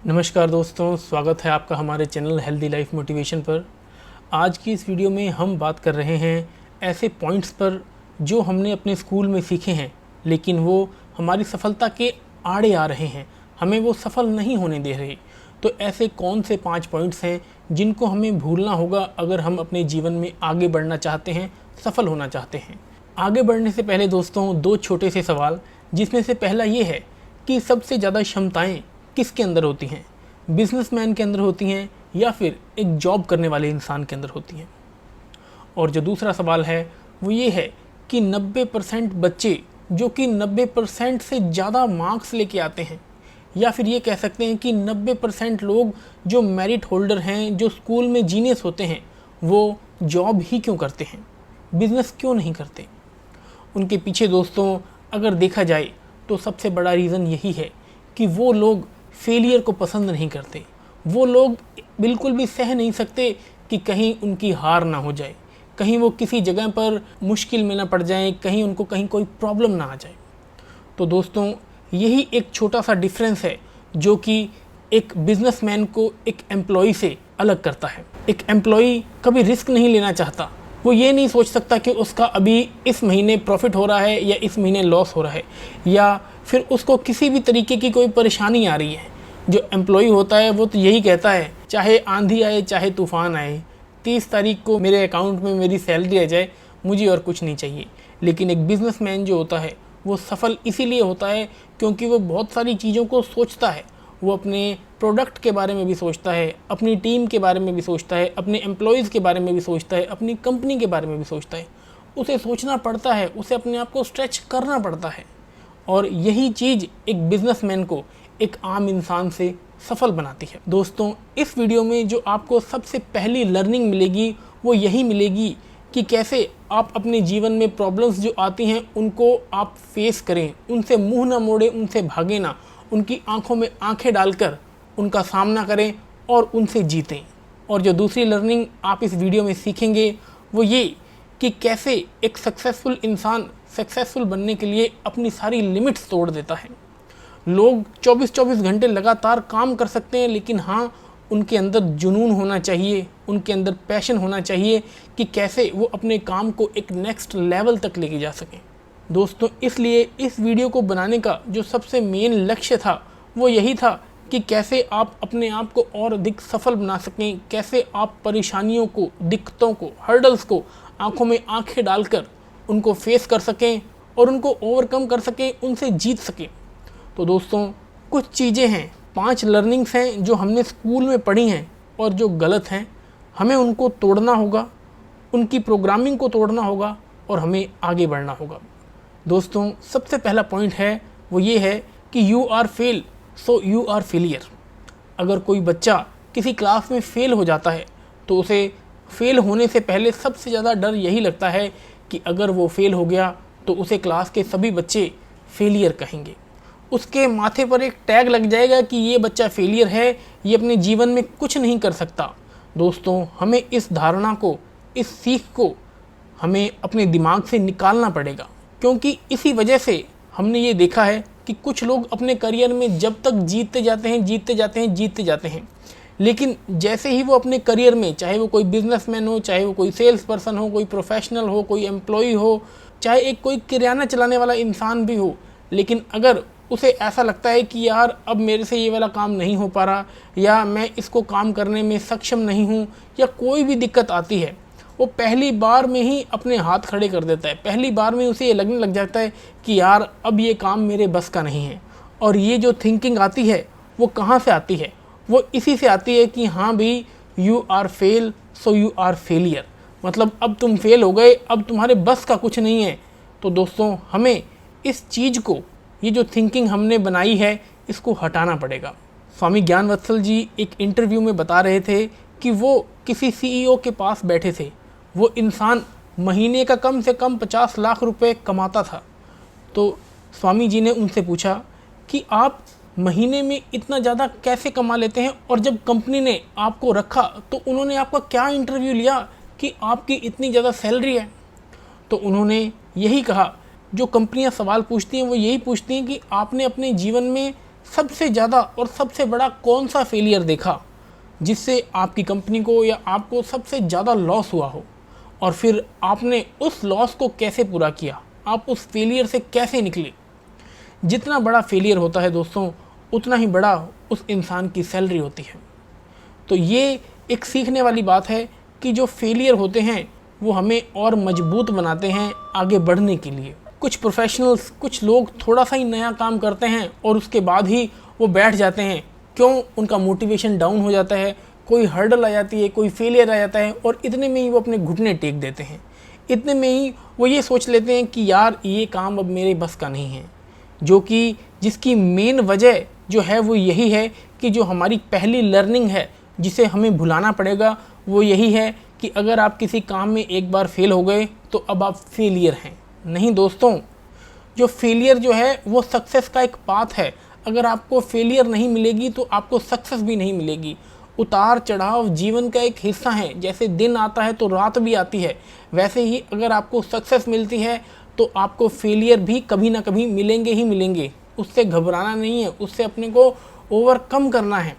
नमस्कार दोस्तों, स्वागत है आपका हमारे चैनल हेल्दी लाइफ मोटिवेशन पर। आज की इस वीडियो में हम बात कर रहे हैं ऐसे पॉइंट्स पर जो हमने अपने स्कूल में सीखे हैं, लेकिन वो हमारी सफलता के आड़े आ रहे हैं, हमें वो सफल नहीं होने दे रहे। तो ऐसे कौन से 5 पॉइंट्स हैं जिनको हमें भूलना होगा अगर हम अपने जीवन में आगे बढ़ना चाहते हैं, सफल होना चाहते हैं। आगे बढ़ने से पहले दोस्तों 2 छोटे से सवाल, जिसमें से पहला ये है कि सबसे ज़्यादा क्षमताएँ किसके अंदर होती हैं, बिजनेसमैन के अंदर होती हैं या फिर एक जॉब करने वाले इंसान के अंदर होती हैं। और जो दूसरा सवाल है वो ये है कि 90% बच्चे जो कि 90% से ज़्यादा मार्क्स लेके आते हैं, या फिर ये कह सकते हैं कि 90% लोग जो मेरिट होल्डर हैं, जो स्कूल में जीनियस होते हैं, वो जॉब ही क्यों करते हैं, बिज़नेस क्यों नहीं करते। उनके पीछे दोस्तों अगर देखा जाए तो सबसे बड़ा रीज़न यही है कि वो लोग फेलियर को पसंद नहीं करते। वो लोग बिल्कुल भी सह नहीं सकते कि कहीं उनकी हार ना हो जाए, कहीं वो किसी जगह पर मुश्किल में ना पड़ जाए, कहीं उनको कहीं कोई प्रॉब्लम ना आ जाए। तो दोस्तों यही एक छोटा सा डिफरेंस है जो कि एक बिजनेसमैन को एक एम्प्लॉय से अलग करता है। एक एम्प्लॉय कभी रिस्क नहीं लेना चाहता। वो ये नहीं सोच सकता कि उसका अभी इस महीने प्रॉफिट हो रहा है या इस महीने लॉस हो रहा है, या फिर उसको किसी भी तरीके की कोई परेशानी आ रही है। जो एम्प्लॉय होता है वो तो यही कहता है, चाहे आंधी आए चाहे तूफान आए, 30 तारीख को मेरे अकाउंट में मेरी सैलरी आ जाए, मुझे और कुछ नहीं चाहिए। लेकिन एक बिजनेसमैन जो होता है वो सफल इसीलिए होता है क्योंकि वो बहुत सारी चीज़ों को सोचता है। वो अपने प्रोडक्ट के बारे में भी सोचता है, अपनी टीम के बारे में भी सोचता है, अपने एम्प्लॉयज़ के बारे में भी सोचता है, अपनी कंपनी के बारे में भी सोचता है। उसे सोचना पड़ता है, उसे अपने आप को स्ट्रेच करना पड़ता है। और यही चीज़ एक बिजनेसमैन को एक आम इंसान से सफल बनाती है। दोस्तों इस वीडियो में जो आपको सबसे पहली लर्निंग मिलेगी वो यही मिलेगी कि कैसे आप अपने जीवन में प्रॉब्लम्स जो आती हैं उनको आप फेस करें, उनसे मुंह ना मोड़ें, उनसे भागें ना, उनकी आंखों में आंखें डालकर उनका सामना करें और उनसे जीतें। और जो दूसरी लर्निंग आप इस वीडियो में सीखेंगे वो ये कि कैसे एक सक्सेसफुल इंसान सक्सेसफुल बनने के लिए अपनी सारी लिमिट्स तोड़ देता है। लोग 24-24 घंटे लगातार काम कर सकते हैं, लेकिन हाँ उनके अंदर जुनून होना चाहिए, उनके अंदर पैशन होना चाहिए कि कैसे वो अपने काम को एक नेक्स्ट लेवल तक लेके जा सकें। दोस्तों इसलिए इस वीडियो को बनाने का जो सबसे मेन लक्ष्य था वो यही था कि कैसे आप अपने आप को और अधिक सफल बना सकें, कैसे आप परेशानियों को, दिक्कतों को, हर्डल्स को आंखों में आंखें डालकर उनको फेस कर सकें और उनको ओवरकम कर सकें, उनसे जीत सकें। तो दोस्तों कुछ चीज़ें हैं, 5 लर्निंग्स हैं जो हमने स्कूल में पढ़ी हैं और जो गलत हैं, हमें उनको तोड़ना होगा, उनकी प्रोग्रामिंग को तोड़ना होगा और हमें आगे बढ़ना होगा। दोस्तों सबसे पहला पॉइंट है वो ये है कि you are fail so you are failure. अगर कोई बच्चा किसी क्लास में फ़ेल हो जाता है तो उसे फ़ेल होने से पहले सबसे ज़्यादा डर यही लगता है कि अगर वो फ़ेल हो गया तो उसे क्लास के सभी बच्चे फेलियर कहेंगे। उसके माथे पर एक टैग लग जाएगा कि ये बच्चा फेलियर है, ये अपने जीवन में कुछ नहीं कर सकता। दोस्तों हमें इस धारणा को, इस सीख को हमें अपने दिमाग से निकालना पड़ेगा, क्योंकि इसी वजह से हमने ये देखा है कि कुछ लोग अपने करियर में जब तक जीतते जाते हैं, लेकिन जैसे ही वो अपने करियर में, चाहे वो कोई बिजनेसमैन हो, चाहे वो कोई सेल्स पर्सन हो, कोई प्रोफेशनल हो, कोई एम्प्लॉय हो, चाहे एक कोई किराना चलाने वाला इंसान भी हो, लेकिन अगर उसे ऐसा लगता है कि यार अब मेरे से ये वाला काम नहीं हो पा रहा, या मैं इसको काम करने में सक्षम नहीं हूँ, या कोई भी दिक्कत आती है, वो पहली बार में ही अपने हाथ खड़े कर देता है। पहली बार में उसे ये लगने लग जाता है कि यार अब ये काम मेरे बस का नहीं है। और ये जो थिंकिंग आती है वो कहाँ से आती है? वो इसी से आती है कि हाँ भाई, you are fail so you are failure, मतलब अब तुम फेल हो गए, अब तुम्हारे बस का कुछ नहीं है। तो दोस्तों हमें इस चीज़ को, ये जो थिंकिंग हमने बनाई है, इसको हटाना पड़ेगा। स्वामी ज्ञानवत्सल जी एक इंटरव्यू में बता रहे थे कि वो किसी सीईओ के पास बैठे थे। वो इंसान महीने का कम से कम 50 लाख रुपए कमाता था। तो स्वामी जी ने उनसे पूछा कि आप महीने में इतना ज़्यादा कैसे कमा लेते हैं, और जब कंपनी ने आपको रखा तो उन्होंने आपका क्या इंटरव्यू लिया कि आपकी इतनी ज़्यादा सैलरी है। तो उन्होंने यही कहा, जो कंपनियां सवाल पूछती हैं वो यही पूछती हैं कि आपने अपने जीवन में सबसे ज़्यादा और सबसे बड़ा कौन सा फेलियर देखा जिससे आपकी कंपनी को या आपको सबसे ज़्यादा लॉस हुआ हो, और फिर आपने उस लॉस को कैसे पूरा किया, आप उस फेलियर से कैसे निकले। जितना बड़ा फेलियर होता है दोस्तों, उतना ही बड़ा उस इंसान की सैलरी होती है। तो ये एक सीखने वाली बात है कि जो फेलियर होते हैं वो हमें और मजबूत बनाते हैं आगे बढ़ने के लिए। कुछ प्रोफेशनल्स, कुछ लोग थोड़ा सा ही नया काम करते हैं और उसके बाद ही वो बैठ जाते हैं। क्यों? उनका मोटिवेशन डाउन हो जाता है, कोई हर्डल आ जाती है, कोई फेलियर आ जाता है और इतने में ही वो अपने घुटने टेक देते हैं। इतने में ही वो ये सोच लेते हैं कि यार ये काम अब मेरे बस का नहीं है, जो कि जिसकी मेन वजह जो है वो यही है कि जो हमारी पहली लर्निंग है जिसे हमें भुलाना पड़ेगा, वो यही है कि अगर आप किसी काम में एक बार फेल हो गए तो अब आप फेलियर हैं। नहीं दोस्तों, जो फेलियर जो है वो सक्सेस का एक पाथ है। अगर आपको फेलियर नहीं मिलेगी तो आपको सक्सेस भी नहीं मिलेगी। उतार चढ़ाव जीवन का एक हिस्सा है। जैसे दिन आता है तो रात भी आती है, वैसे ही अगर आपको सक्सेस मिलती है तो आपको फेलियर भी कभी ना कभी मिलेंगे ही मिलेंगे। उससे घबराना नहीं है, उससे अपने को ओवरकम करना है।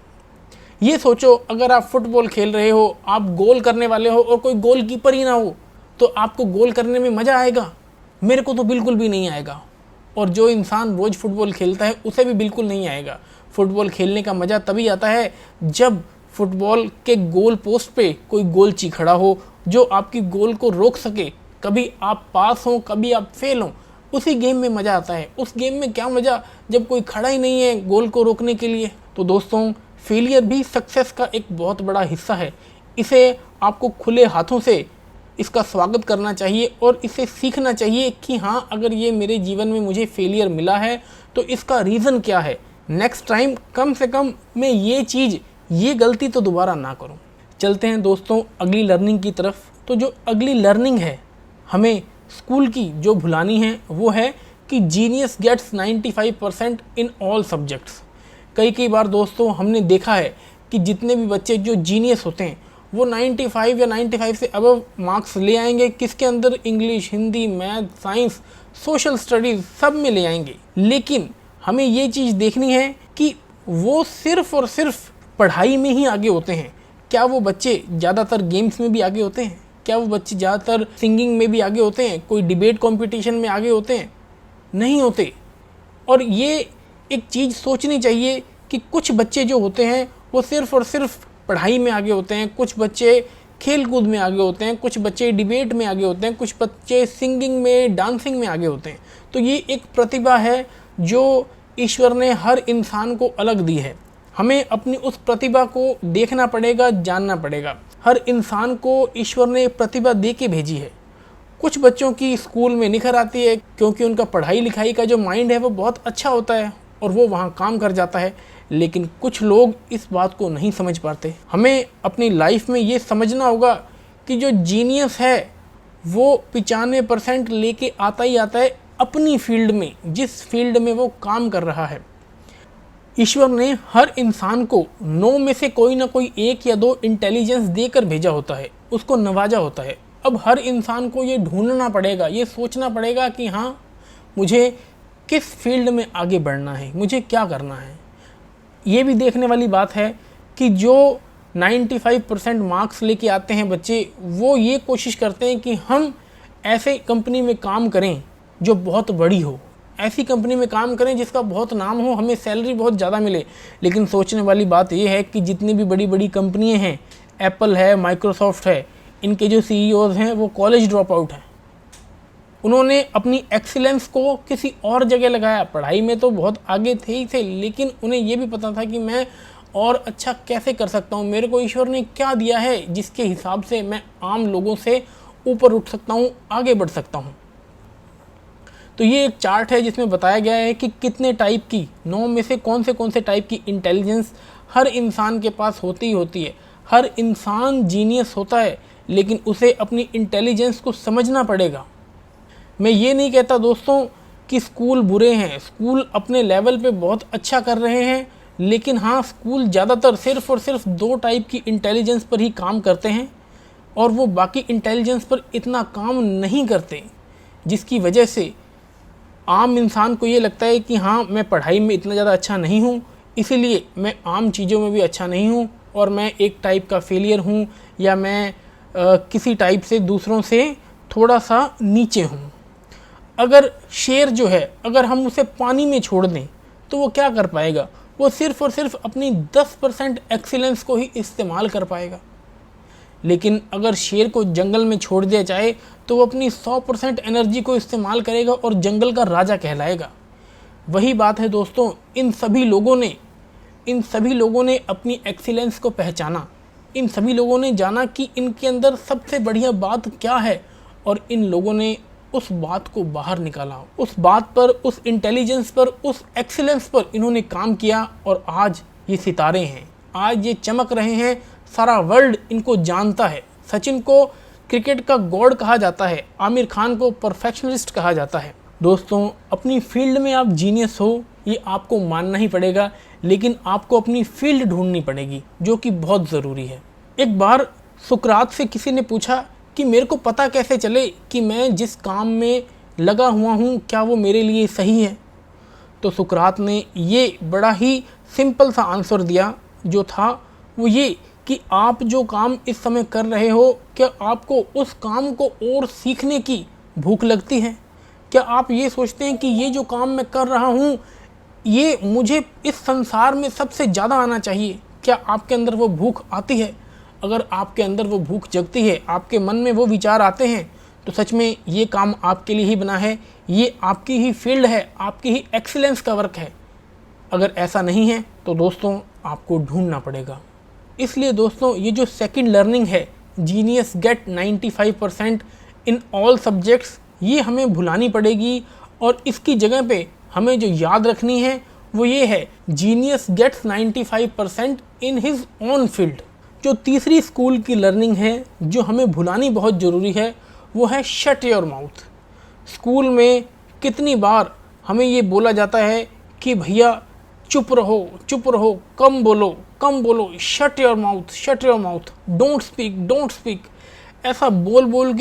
ये सोचो, अगर आप फुटबॉल खेल रहे हो, आप गोल करने वाले हो और कोई गोलकीपर ही ना हो, तो आपको गोल करने में मज़ा आएगा? मेरे को तो बिल्कुल भी नहीं आएगा। और जो इंसान रोज़ फुटबॉल खेलता है उसे भी बिल्कुल नहीं आएगा। फुटबॉल खेलने का मज़ा तभी आता है जब फुटबॉल के गोल पोस्ट पे कोई गोलची खड़ा हो जो आपकी गोल को रोक सके। कभी आप पास हो, कभी आप फेल हो, उसी गेम में मज़ा आता है। उस गेम में क्या मज़ा जब कोई खड़ा ही नहीं है गोल को रोकने के लिए। तो दोस्तों, फेलियर भी सक्सेस का एक बहुत बड़ा हिस्सा है। इसे आपको खुले हाथों से इसका स्वागत करना चाहिए और इसे सीखना चाहिए कि हाँ, अगर ये मेरे जीवन में मुझे फेलियर मिला है तो इसका रीज़न क्या है। नेक्स्ट टाइम कम से कम मैं ये गलती तो दोबारा ना करूँ। चलते हैं दोस्तों अगली लर्निंग की तरफ। तो जो अगली लर्निंग है हमें स्कूल की जो भुलानी है वो है कि genius gets 95% in all subjects. कई बार दोस्तों हमने देखा है कि जितने भी बच्चे जो जीनियस होते हैं वो 95 या 95 से अबव मार्क्स ले आएंगे। किसके अंदर? English, Hindi, math, science, social studies, सब में ले आएंगे। लेकिन हमें ये चीज़ देखनी है कि वो सिर्फ़ और सिर्फ पढ़ाई में ही आगे होते हैं। क्या वो बच्चे ज़्यादातर गेम्स में भी आगे होते हैं? क्या वो बच्चे ज़्यादातर सिंगिंग में भी आगे होते हैं? कोई डिबेट कंपटीशन में आगे होते हैं? नहीं होते। और ये एक चीज़ सोचनी चाहिए कि कुछ बच्चे जो होते हैं वो सिर्फ़ और सिर्फ पढ़ाई में आगे होते हैं, कुछ बच्चे खेल कूद में आगे होते हैं, कुछ बच्चे डिबेट में आगे होते हैं, कुछ बच्चे सिंगिंग में, डांसिंग में आगे होते हैं। तो ये एक प्रतिभा है जो ईश्वर ने हर इंसान को अलग दी है। हमें अपनी उस प्रतिभा को देखना पड़ेगा, जानना पड़ेगा। हर इंसान को ईश्वर ने प्रतिभा दे के भेजी है। कुछ बच्चों की स्कूल में निखर आती है क्योंकि उनका पढ़ाई लिखाई का जो माइंड है वो बहुत अच्छा होता है और वो वहाँ काम कर जाता है। लेकिन कुछ लोग इस बात को नहीं समझ पाते। हमें अपनी लाइफ में ये समझना होगा कि जो जीनियस है वो 95% लेके आता ही आता है अपनी फील्ड में, जिस फील्ड में वो काम कर रहा है। ईश्वर ने हर इंसान को 9 में से कोई ना कोई 1 या 2 इंटेलिजेंस देकर भेजा होता है, उसको नवाजा होता है। अब हर इंसान को ये ढूंढना पड़ेगा, ये सोचना पड़ेगा कि हाँ, मुझे किस फील्ड में आगे बढ़ना है, मुझे क्या करना है। ये भी देखने वाली बात है कि जो 95% मार्क्स लेके आते हैं बच्चे, वो ये कोशिश करते हैं कि हम ऐसे कंपनी में काम करें जो बहुत बड़ी हो, ऐसी कंपनी में काम करें जिसका बहुत नाम हो, हमें सैलरी बहुत ज़्यादा मिले। लेकिन सोचने वाली बात ये है कि जितनी भी बड़ी बड़ी कंपनियां हैं, एप्पल है, माइक्रोसॉफ्ट है, इनके जो CEOs हैं वो कॉलेज ड्रॉप आउट हैं। उन्होंने अपनी एक्सीलेंस को किसी और जगह लगाया। पढ़ाई में तो बहुत आगे थे ही थे, लेकिन उन्हें ये भी पता था कि मैं और अच्छा कैसे कर सकता हूँ, मेरे को ईश्वर ने क्या दिया है जिसके हिसाब से मैं आम लोगों से ऊपर उठ सकता हूँ, आगे बढ़ सकता हूँ। तो ये एक चार्ट है जिसमें बताया गया है कि कितने टाइप की, 9 में से कौन से टाइप की इंटेलिजेंस हर इंसान के पास होती ही होती है। हर इंसान जीनियस होता है, लेकिन उसे अपनी इंटेलिजेंस को समझना पड़ेगा। मैं ये नहीं कहता दोस्तों कि स्कूल बुरे हैं, स्कूल अपने लेवल पे बहुत अच्छा कर रहे हैं, लेकिन हाँ, स्कूल ज़्यादातर सिर्फ़ और सिर्फ 2 टाइप की इंटेलिजेंस पर ही काम करते हैं और वो बाकी इंटेलिजेंस पर इतना काम नहीं करते, जिसकी वजह से आम इंसान को ये लगता है कि हाँ, मैं पढ़ाई में इतना ज़्यादा अच्छा नहीं हूँ, इसीलिए मैं आम चीज़ों में भी अच्छा नहीं हूँ और मैं एक टाइप का फेलियर हूँ, या मैं किसी टाइप से दूसरों से थोड़ा सा नीचे हूँ। अगर शेर जो है, अगर हम उसे पानी में छोड़ दें तो वो क्या कर पाएगा? वो सिर्फ़ और सिर्फ अपनी 10% एक्सीलेंस को ही इस्तेमाल कर पाएगा। लेकिन अगर शेर को जंगल में छोड़ दिया जाए तो वो अपनी 100% एनर्जी को इस्तेमाल करेगा और जंगल का राजा कहलाएगा। वही बात है दोस्तों, इन सभी लोगों ने अपनी एक्सीलेंस को पहचाना। इन सभी लोगों ने जाना कि इनके अंदर सबसे बढ़िया बात क्या है, और इन लोगों ने उस बात को बाहर निकाला। उस बात पर, उस इंटेलिजेंस पर, उस एक्सीलेंस पर इन्होंने काम किया और आज ये सितारे हैं, आज ये चमक रहे हैं। सारा वर्ल्ड इनको जानता है। सचिन को क्रिकेट का गॉड कहा जाता है, आमिर खान को परफेक्शनिस्ट कहा जाता है। दोस्तों, अपनी फील्ड में आप जीनियस हो ये आपको मानना ही पड़ेगा, लेकिन आपको अपनी फील्ड ढूंढनी पड़ेगी, जो कि बहुत ज़रूरी है। एक बार सुकरात से किसी ने पूछा कि मेरे को पता कैसे चले कि मैं जिस काम में लगा हुआ हूँ क्या वो मेरे लिए सही है? तो सुकरात ने ये बड़ा ही सिंपल सा आंसर दिया, जो था वो ये कि आप जो काम इस समय कर रहे हो, क्या आपको उस काम को और सीखने की भूख लगती है? क्या आप ये सोचते हैं कि ये जो काम मैं कर रहा हूँ ये मुझे इस संसार में सबसे ज़्यादा आना चाहिए? क्या आपके अंदर वो भूख आती है? अगर आपके अंदर वो भूख जगती है, आपके मन में वो विचार आते हैं, तो सच में ये काम आपके लिए ही बना है, ये आपकी ही फील्ड है, आपकी ही एक्सीलेंस का वर्क है। अगर ऐसा नहीं है तो दोस्तों आपको ढूंढना पड़ेगा। इसलिए दोस्तों, ये जो सेकंड लर्निंग है, genius get 95% in all subjects, ये हमें भुलानी पड़ेगी। और इसकी जगह पे हमें जो याद रखनी है वो ये है, genius gets 95% in his own field. जो तीसरी स्कूल की लर्निंग है जो हमें भुलानी बहुत ज़रूरी है, वो है शट योर माउथ। स्कूल में कितनी बार हमें ये बोला जाता है कि भैया चुप रहो, कम बोलो, shut your mouth, don't speak. ऐसा बोल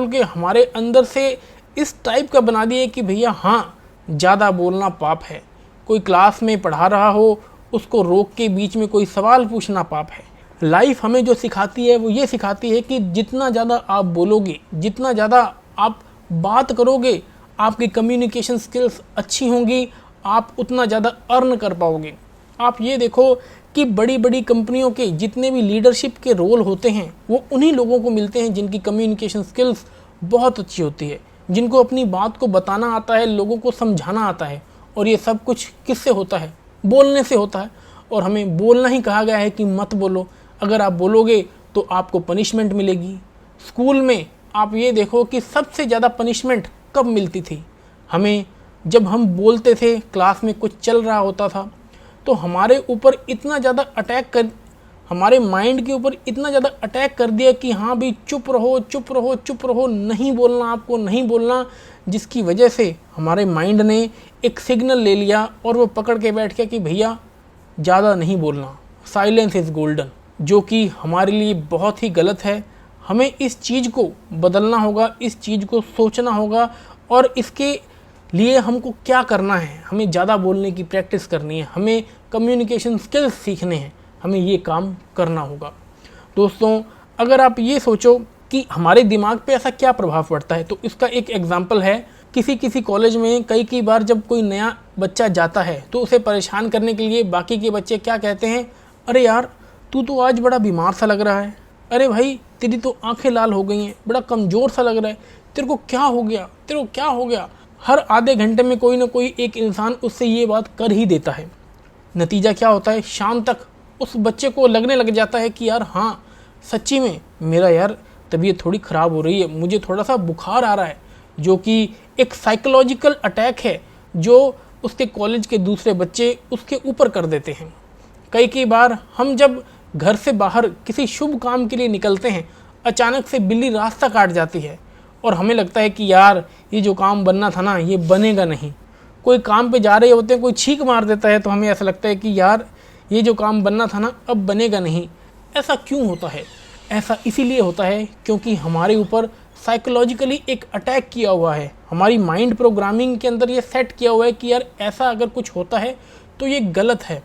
के हमारे अंदर से इस टाइप का बना दिए कि भैया हाँ, ज़्यादा बोलना पाप है। कोई क्लास में पढ़ा रहा हो, उसको रोक के बीच में कोई सवाल पूछना पाप है। लाइफ हमें जो सिखाती है वो ये सिखाती है कि जितना ज़्यादा आप बोलोगे, जितना ज़्यादा आप बात करोगे, आपकी कम्युनिकेशन स्किल्स अच्छी होंगी, आप उतना ज़्यादा अर्न कर पाओगे। आप ये देखो कि बड़ी बड़ी कंपनियों के जितने भी लीडरशिप के रोल होते हैं वो उन्हीं लोगों को मिलते हैं जिनकी कम्युनिकेशन स्किल्स बहुत अच्छी होती है, जिनको अपनी बात को बताना आता है, लोगों को समझाना आता है। और ये सब कुछ किससे होता है? बोलने से होता है। और हमें बोलना ही कहा गया है कि मत बोलो। अगर आप बोलोगे तो आपको पनिशमेंट मिलेगी। स्कूल में आप ये देखो कि सबसे ज़्यादा पनिशमेंट कब मिलती थी हमें? जब हम बोलते थे, क्लास में कुछ चल रहा होता था तो हमारे ऊपर इतना ज़्यादा हमारे माइंड के ऊपर इतना ज़्यादा अटैक कर दिया कि हाँ भाई चुप रहो, नहीं बोलना, आपको नहीं बोलना, जिसकी वजह से हमारे माइंड ने एक सिग्नल ले लिया और वो पकड़ के बैठ गया कि भैया ज़्यादा नहीं बोलना, साइलेंस इज़ गोल्डन, जो कि हमारे लिए बहुत ही गलत है। हमें इस चीज़ को बदलना होगा, इस चीज़ को सोचना होगा, और इसके लिए हमको क्या करना है? हमें ज़्यादा बोलने की प्रैक्टिस करनी है, हमें कम्युनिकेशन स्किल्स सीखने हैं, हमें ये काम करना होगा। दोस्तों, अगर आप ये सोचो कि हमारे दिमाग पे ऐसा क्या प्रभाव पड़ता है, तो इसका एक एग्जांपल है। किसी कॉलेज में कई बार जब कोई नया बच्चा जाता है तो उसे परेशान करने के लिए बाकी के बच्चे क्या कहते हैं? अरे यार, तू तो आज बड़ा बीमार सा लग रहा है। अरे भाई, तेरी तो आंखें लाल हो गई हैं, बड़ा कमज़ोर सा लग रहा है, तेरे को क्या हो गया? हर आधे घंटे में कोई ना कोई एक इंसान उससे ये बात कर ही देता है। नतीजा क्या होता है? शाम तक उस बच्चे को लगने लग जाता है कि यार हाँ, सच्ची में मेरा यार तबीयत थोड़ी ख़राब हो रही है, मुझे थोड़ा सा बुखार आ रहा है, जो कि एक साइकोलॉजिकल अटैक है जो उसके कॉलेज के दूसरे बच्चे उसके ऊपर कर देते हैं। कई बार हम जब घर से बाहर किसी शुभ काम के लिए निकलते हैं, अचानक से बिल्ली रास्ता काट जाती है और हमें लगता है कि यार ये जो काम बनना था ना, ये बनेगा नहीं। कोई काम पे जा रहे होते हैं, कोई छींक मार देता है तो हमें ऐसा लगता है कि यार ये जो काम बनना था ना, अब बनेगा नहीं। ऐसा क्यों होता है? ऐसा इसीलिए होता है क्योंकि हमारे ऊपर साइकोलॉजिकली एक अटैक किया हुआ है, हमारी माइंड प्रोग्रामिंग के अंदर ये सेट किया हुआ है कि यार ऐसा अगर कुछ होता है तो ये गलत है,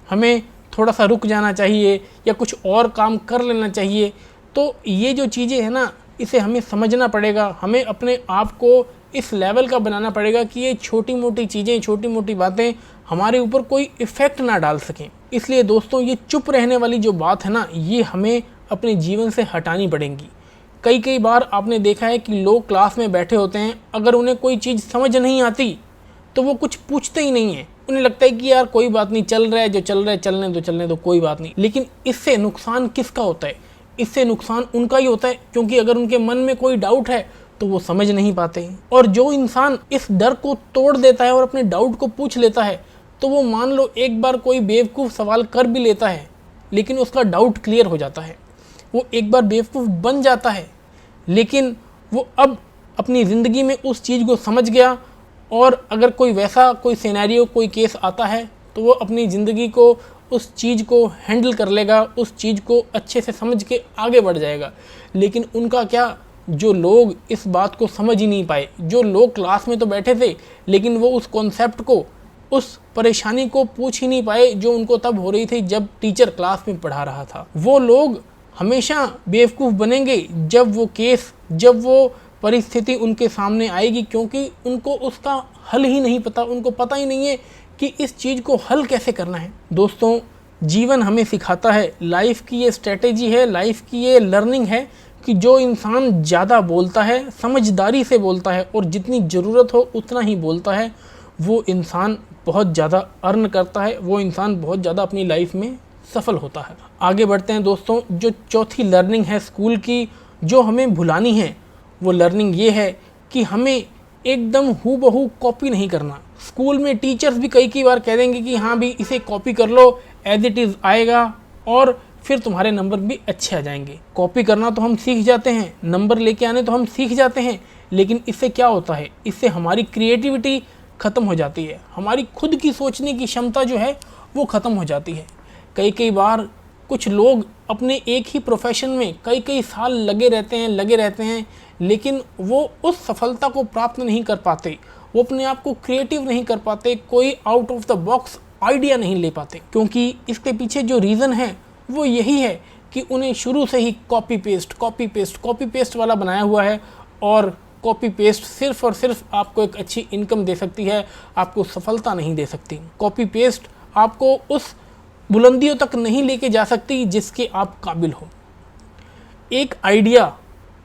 हमें थोड़ा सा रुक जाना चाहिए या कुछ और काम कर लेना चाहिए। तो ये जो चीज़ें हैं ना, इसे हमें समझना पड़ेगा, हमें अपने आप को इस लेवल का बनाना पड़ेगा कि ये छोटी मोटी चीज़ें, छोटी मोटी बातें हमारे ऊपर कोई इफ़ेक्ट ना डाल सकें। इसलिए दोस्तों, ये चुप रहने वाली जो बात है ना, ये हमें अपने जीवन से हटानी पड़ेगी। कई बार आपने देखा है कि लोग क्लास में बैठे होते हैं, अगर उन्हें कोई चीज़ समझ नहीं आती तो वो कुछ पूछते ही नहीं है, उन्हें लगता है कि यार कोई बात नहीं, चल रहा है जो चल रहा है, चलने दो कोई बात नहीं। लेकिन इससे नुकसान किसका होता है? इससे नुकसान उनका ही होता है, क्योंकि अगर उनके मन में कोई डाउट है तो वो समझ नहीं पाते। और जो इंसान इस डर को तोड़ देता है और अपने डाउट को पूछ लेता है, तो वो मान लो एक बार कोई बेवकूफ़ सवाल कर भी लेता है, लेकिन उसका डाउट क्लियर हो जाता है, वो एक बार बेवकूफ़ बन जाता है, लेकिन वो अब अपनी ज़िंदगी में उस चीज़ को समझ गया। और अगर कोई सिनेरियो, कोई केस आता है, तो वो अपनी ज़िंदगी को, उस चीज़ को हैंडल कर लेगा, उस चीज़ को अच्छे से समझ के आगे बढ़ जाएगा। लेकिन उनका क्या, जो लोग इस बात को समझ ही नहीं पाए, जो लोग क्लास में तो बैठे थे लेकिन वो उस कॉन्सेप्ट को, उस परेशानी को पूछ ही नहीं पाए जो उनको तब हो रही थी जब टीचर क्लास में पढ़ा रहा था, वो लोग हमेशा बेवकूफ़ बनेंगे जब वो केस, जब वो परिस्थिति उनके सामने आएगी, क्योंकि उनको उसका हल ही नहीं पता, उनको पता ही नहीं है कि इस चीज़ को हल कैसे करना है। दोस्तों, जीवन हमें सिखाता है, लाइफ की ये स्ट्रेटेजी है, लाइफ की ये लर्निंग है कि जो इंसान ज़्यादा बोलता है, समझदारी से बोलता है और जितनी ज़रूरत हो उतना ही बोलता है, वो इंसान बहुत ज़्यादा अर्न करता है, वो इंसान बहुत ज़्यादा अपनी लाइफ में सफल होता है। आगे बढ़ते हैं दोस्तों। जो चौथी लर्निंग है स्कूल की, जो हमें भुलानी है, वो लर्निंग ये है कि हमें एकदम हूबहू कॉपी नहीं करना। स्कूल में टीचर्स भी कई बार कह देंगे कि हाँ भी इसे कॉपी कर लो, एज इट इज़ आएगा और फिर तुम्हारे नंबर भी अच्छे आ जाएंगे। कॉपी करना तो हम सीख जाते हैं, नंबर लेके आने तो हम सीख जाते हैं, लेकिन इससे क्या होता है, इससे हमारी क्रिएटिविटी ख़त्म हो जाती है, हमारी खुद की सोचने की क्षमता जो है वो ख़त्म हो जाती है। कई बार कुछ लोग अपने एक ही प्रोफेशन में कई साल लगे रहते हैं, लेकिन वो उस सफलता को प्राप्त नहीं कर पाते, वो अपने आप को क्रिएटिव नहीं कर पाते, कोई out of the box idea नहीं ले पाते, क्योंकि इसके पीछे जो रीज़न है वो यही है कि उन्हें शुरू से ही कॉपी पेस्ट वाला बनाया हुआ है। और कॉपी पेस्ट सिर्फ और सिर्फ आपको एक अच्छी इनकम दे सकती है, आपको सफलता नहीं दे सकती। कॉपी पेस्ट आपको उस बुलंदियों तक नहीं लेके जा सकती जिसके आप काबिल हो। एक आइडिया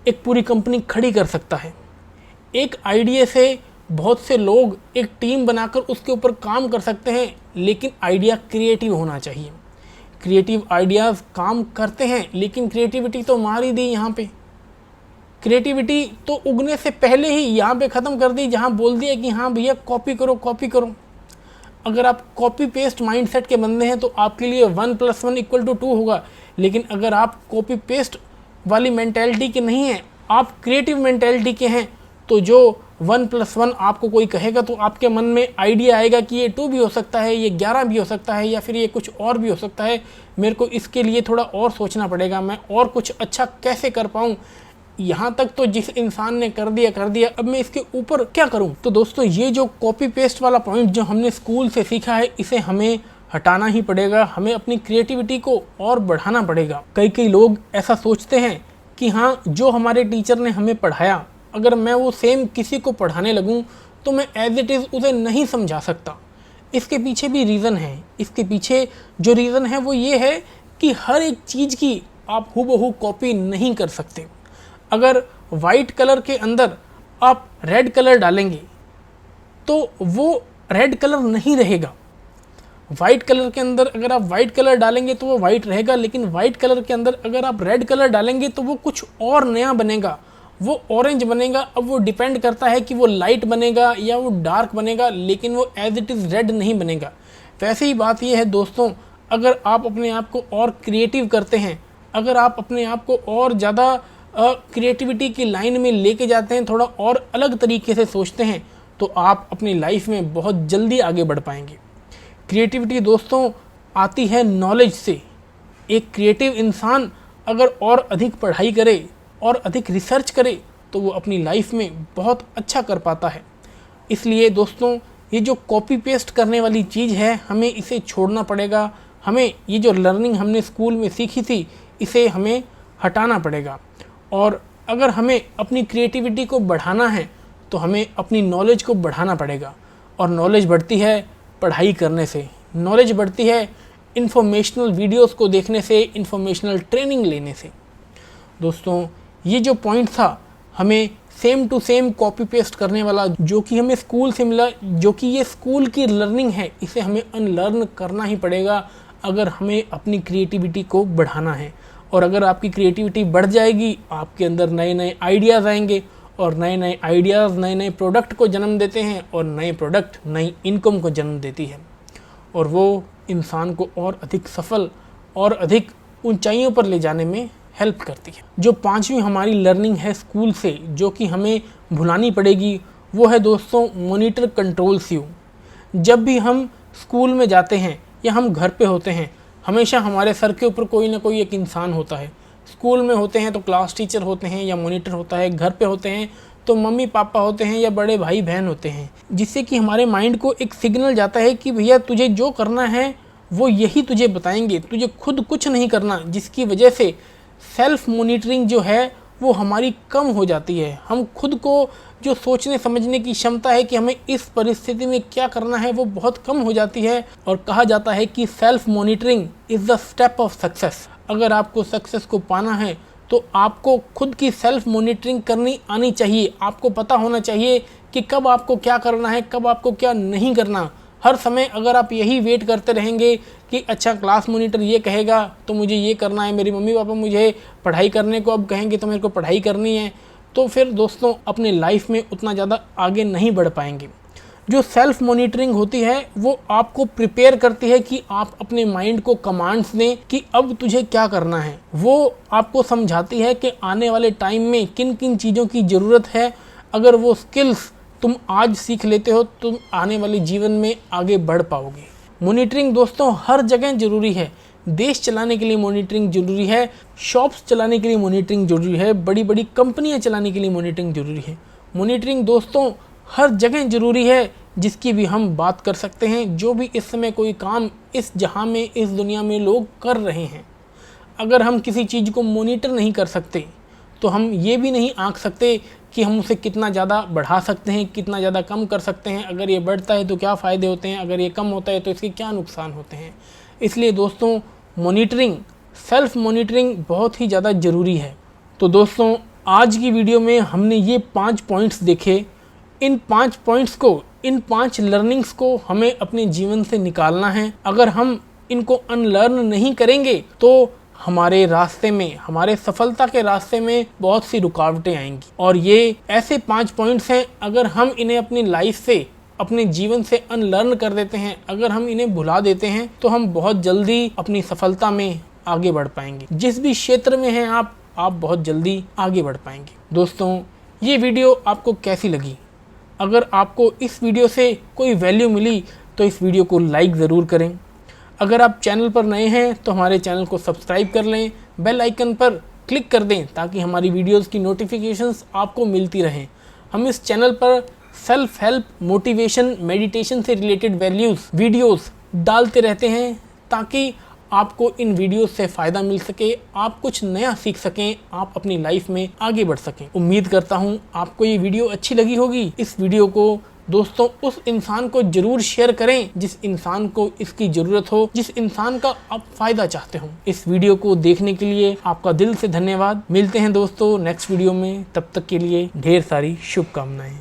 एक पूरी कंपनी खड़ी कर सकता है, एक आइडिया से बहुत से लोग एक टीम बनाकर उसके ऊपर काम कर सकते हैं, लेकिन आइडिया क्रिएटिव होना चाहिए। क्रिएटिव आइडियाज़ काम करते हैं, लेकिन क्रिएटिविटी तो मार ही दी यहाँ पे। क्रिएटिविटी तो उगने से पहले ही यहाँ पे ख़त्म कर दी, जहाँ बोल दिया कि हाँ भैया कॉपी करो। अगर आप कॉपी पेस्ट माइंडसेट के बंदे हैं तो आपके लिए 1 + 1 = 2 होगा, लेकिन अगर आप कॉपी पेस्ट वाली मेंटेलिटी के नहीं हैं, आप क्रिएटिव मेंटेलिटी के हैं, तो जो 1 + 1 आपको कोई कहेगा तो आपके मन में आइडिया आएगा कि ये 2 भी हो सकता है, ये 11 भी हो सकता है, या फिर ये कुछ और भी हो सकता है, मेरे को इसके लिए थोड़ा और सोचना पड़ेगा, मैं और कुछ अच्छा कैसे कर पाऊँ। यहाँ तक तो जिस इंसान ने कर दिया, अब मैं इसके ऊपर क्या करूँ। तो दोस्तों, ये जो कॉपी पेस्ट वाला पॉइंट जो हमने स्कूल से सीखा है, इसे हमें हटाना ही पड़ेगा, हमें अपनी क्रिएटिविटी को और बढ़ाना पड़ेगा। कई लोग ऐसा सोचते हैं कि हाँ, जो हमारे टीचर ने हमें पढ़ाया, अगर मैं वो सेम किसी को पढ़ाने लगूं तो मैं एज इट इज़ उसे नहीं समझा सकता। इसके पीछे भी रीज़न है। इसके पीछे जो रीज़न है वो ये है कि हर एक चीज़ की आप हूबहू कॉपी नहीं कर सकते। अगर वाइट कलर के अंदर आप रेड कलर डालेंगे तो वो रेड कलर नहीं रहेगा। वाइट कलर के अंदर अगर आप वाइट कलर डालेंगे तो वो वाइट रहेगा, लेकिन वाइट कलर के अंदर अगर आप रेड कलर डालेंगे तो वो कुछ और नया बनेगा, वो ऑरेंज बनेगा। अब वो डिपेंड करता है कि वो लाइट बनेगा या वो डार्क बनेगा, लेकिन वो एज इट इज़ रेड नहीं बनेगा। वैसे ही बात ये है दोस्तों, अगर आप अपने आप को और क्रिएटिव करते हैं, अगर आप अपने आप को और ज़्यादा क्रिएटिविटी की लाइन में लेके जाते हैं, थोड़ा और अलग तरीके से सोचते हैं, तो आप अपनी लाइफ में बहुत जल्दी आगे बढ़ पाएंगे। क्रिएटिविटी दोस्तों आती है नॉलेज से। एक क्रिएटिव इंसान अगर और अधिक पढ़ाई करे और अधिक रिसर्च करे तो वो अपनी लाइफ में बहुत अच्छा कर पाता है। इसलिए दोस्तों, ये जो कॉपी पेस्ट करने वाली चीज़ है, हमें इसे छोड़ना पड़ेगा। हमें ये जो लर्निंग हमने स्कूल में सीखी थी, इसे हमें हटाना पड़ेगा। और अगर हमें अपनी क्रिएटिविटी को बढ़ाना है तो हमें अपनी नॉलेज को बढ़ाना पड़ेगा। और नॉलेज बढ़ती है पढ़ाई करने से, नॉलेज बढ़ती है इन्फॉर्मेशनल वीडियोस को देखने से, इन्फॉर्मेशनल ट्रेनिंग लेने से। दोस्तों, ये जो पॉइंट था, हमें same to same copy paste करने वाला जो कि हमें स्कूल से मिला, जो कि ये स्कूल की लर्निंग है, इसे हमें अनलर्न करना ही पड़ेगा अगर हमें अपनी क्रिएटिविटी को बढ़ाना है। और अगर आपकी क्रिएटिविटी बढ़ जाएगी, आपके अंदर नए नए आइडियाज़ आएंगे, और नए नए आइडियाज़ नए नए प्रोडक्ट को जन्म देते हैं, और नए प्रोडक्ट नई इनकम को जन्म देती है, और वो इंसान को और अधिक सफल और अधिक ऊंचाइयों पर ले जाने में हेल्प करती है। जो पांचवी हमारी लर्निंग है स्कूल से, जो कि हमें भुलानी पड़ेगी, वो है दोस्तों मॉनिटर कंट्रोल्स यू। जब भी हम स्कूल में जाते हैं या हम घर पे होते हैं, हमेशा हमारे सर के ऊपर कोई ना कोई एक इंसान होता है। स्कूल में होते हैं तो क्लास टीचर होते हैं या मॉनिटर होता है, घर पे होते हैं तो मम्मी पापा होते हैं या बड़े भाई बहन होते हैं, जिससे कि हमारे माइंड को एक सिग्नल जाता है कि भैया तुझे जो करना है वो यही तुझे बताएंगे, तुझे खुद कुछ नहीं करना। जिसकी वजह से सेल्फ मॉनिटरिंग जो है वो हमारी कम हो जाती है। हम खुद को जो सोचने समझने की क्षमता है कि हमें इस परिस्थिति में क्या करना है, वो बहुत कम हो जाती है। और कहा जाता है कि self monitoring is the step of success. अगर आपको सक्सेस को पाना है तो आपको खुद की सेल्फ मॉनिटरिंग करनी आनी चाहिए। आपको पता होना चाहिए कि कब आपको क्या करना है, कब आपको क्या नहीं करना। हर समय अगर आप यही वेट करते रहेंगे कि अच्छा क्लास मॉनिटर ये कहेगा तो मुझे ये करना है, मेरे मम्मी पापा मुझे पढ़ाई करने को अब कहेंगे तो मेरे को पढ़ाई करनी है, तो फिर दोस्तों अपने लाइफ में उतना ज़्यादा आगे नहीं बढ़ पाएंगे। जो सेल्फ मॉनिटरिंग होती है वो आपको प्रिपेयर करती है कि आप अपने माइंड को कमांड्स दें कि अब तुझे क्या करना है। वो आपको समझाती है कि आने वाले टाइम में किन किन चीज़ों की ज़रूरत है। अगर वो स्किल्स तुम आज सीख लेते हो, तुम आने वाले जीवन में आगे बढ़ पाओगे। मॉनिटरिंग दोस्तों हर जगह ज़रूरी है। देश चलाने के लिए मॉनिटरिंग ज़रूरी है, शॉप्स चलाने के लिए मॉनिटरिंग ज़रूरी है, बड़ी बड़ी कंपनियां चलाने के लिए मॉनिटरिंग ज़रूरी है। मॉनिटरिंग दोस्तों हर जगह ज़रूरी है, जिसकी भी हम बात कर सकते हैं। जो भी इस समय कोई काम इस जहां में, इस दुनिया में लोग कर रहे हैं, अगर हम किसी चीज़ को मॉनिटर नहीं कर सकते तो हम ये भी नहीं आंक सकते कि हम उसे कितना ज़्यादा बढ़ा सकते हैं, कितना ज़्यादा कम कर सकते हैं। अगर ये बढ़ता है तो क्या फ़ायदे होते हैं, अगर ये कम होता है तो इसके क्या नुकसान होते हैं। इसलिए दोस्तों मॉनिटरिंग, सेल्फ मॉनिटरिंग बहुत ही ज़्यादा ज़रूरी है। तो दोस्तों आज की वीडियो में हमने ये 5 पॉइंट्स देखे। इन 5 पॉइंट्स को, इन 5 लर्निंग्स को हमें अपने जीवन से निकालना है। अगर हम इनको अनलर्न नहीं करेंगे तो हमारे रास्ते में, हमारे सफलता के रास्ते में बहुत सी रुकावटें आएंगी। और ये ऐसे 5 पॉइंट्स हैं, अगर हम इन्हें अपनी लाइफ से, अपने जीवन से अनलर्न कर देते हैं, अगर हम इन्हें भुला देते हैं, तो हम बहुत जल्दी अपनी सफलता में आगे बढ़ पाएंगे। जिस भी क्षेत्र में हैं आप बहुत जल्दी आगे बढ़ पाएंगे। दोस्तों ये वीडियो आपको कैसी लगी? अगर आपको इस वीडियो से कोई वैल्यू मिली तो इस वीडियो को लाइक ज़रूर करें। अगर आप चैनल पर नए हैं तो हमारे चैनल को सब्सक्राइब कर लें, बेल आइकन पर क्लिक कर दें ताकि हमारी वीडियोस की नोटिफिकेशंस आपको मिलती रहें। हम इस चैनल पर सेल्फ हेल्प, मोटिवेशन, मेडिटेशन से रिलेटेड वीडियोस डालते रहते हैं ताकि आपको इन वीडियोस से फ़ायदा मिल सके, आप कुछ नया सीख सकें, आप अपनी लाइफ में आगे बढ़ सकें। उम्मीद करता हूँ आपको ये वीडियो अच्छी लगी होगी। इस वीडियो को दोस्तों उस इंसान को जरूर शेयर करें जिस इंसान को इसकी ज़रूरत हो, जिस इंसान का आप फ़ायदा चाहते हो। इस वीडियो को देखने के लिए आपका दिल से धन्यवाद। मिलते हैं दोस्तों नेक्स्ट वीडियो में, तब तक के लिए ढेर सारी शुभकामनाएं।